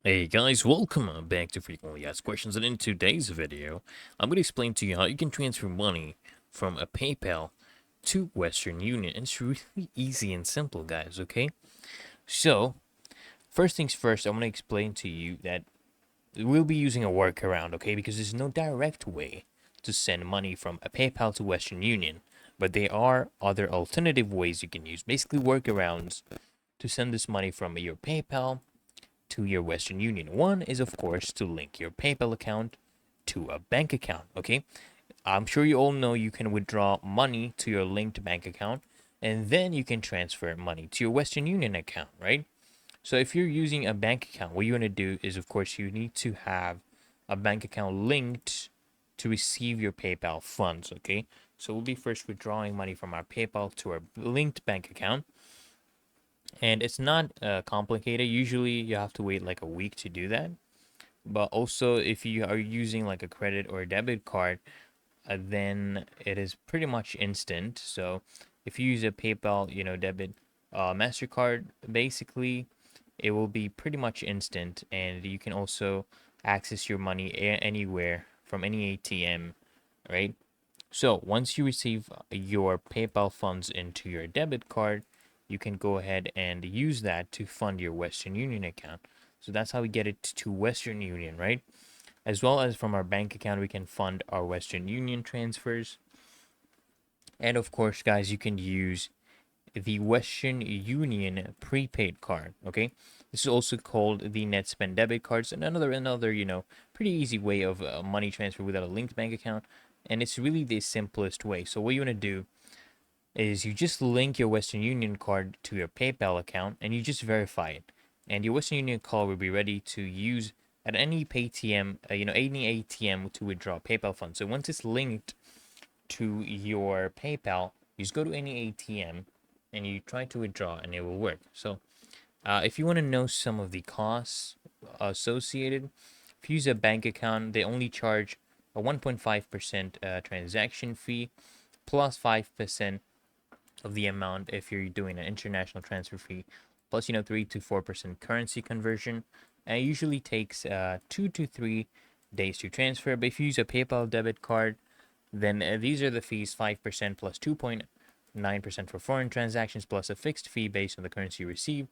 Hey guys, welcome back to Frequently Asked Questions, and in today's video, I'm going to explain to you how you can transfer money from a PayPal to Western Union. And it's really easy and simple, guys, okay? So, first things first, I want to explain to you that we'll be using a workaround, okay? Because there's no direct way to send money from a PayPal to Western Union, but there are other alternative ways you can use, basically workarounds, to send this money from your PayPal to your Western Union. One is, of course, to link your PayPal account to a bank account. Okay, I'm sure you all know you can withdraw money to your linked bank account, and then you can transfer money to your Western Union account, right? So if you're using a bank account, what you want to do is, of course, you need to have a bank account linked to receive your PayPal funds. Okay, so we'll be first withdrawing money from our PayPal to our linked bank account, and it's not complicated. Usually, you have to wait like a week to do that. But also, if you are using like a credit or a debit card, then it is pretty much instant. So if you use a PayPal, debit, MasterCard, basically, it will be pretty much instant, and you can also access your money anywhere from any ATM, right? So once you receive your PayPal funds into your debit card, you can go ahead and use that to fund your Western Union account. So that's how we get it to Western Union, right? As well as from our bank account, we can fund our Western Union transfers. And of course, guys, you can use the Western Union prepaid card. Okay, this is also called the Net Spend debit cards, and another pretty easy way of money transfer without a linked bank account, and it's really the simplest way. So what you want to do is you just link your Western Union card to your PayPal account, and you just verify it, and your Western Union card will be ready to use at any PayTM, any ATM to withdraw PayPal funds. So once it's linked to your PayPal, you just go to any ATM and you try to withdraw and it will work. So if you want to know some of the costs associated, if you use a bank account, they only charge a 1.5% transaction fee plus 5% of the amount if you're doing an international transfer fee, plus 3 to 4% currency conversion. And it usually takes 2 to 3 days to transfer. But if you use a PayPal debit card, then these are the fees: 5% plus 2.9% for foreign transactions, plus a fixed fee based on the currency you receive,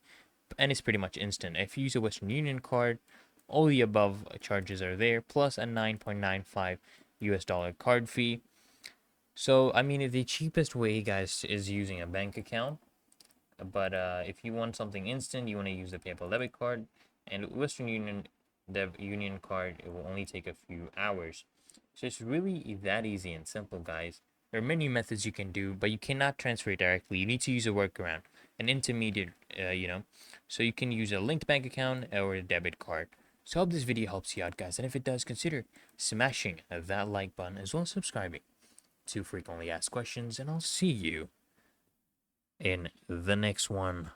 and it's pretty much instant. If you use a Western Union card, all the above charges are there, plus a 9.95 US dollar card fee. So, I mean, the cheapest way, guys, is using a bank account. But if you want something instant, you want to use the PayPal debit card, and Western Union Union card, it will only take a few hours. So it's really that easy and simple, guys. There are many methods you can do, but you cannot transfer it directly. You need to use a workaround, an intermediate, So you can use a linked bank account or a debit card. So I hope this video helps you out, guys. And if it does, consider smashing that like button as well as subscribing to Frequently Asked Questions. And I'll see you in the next one.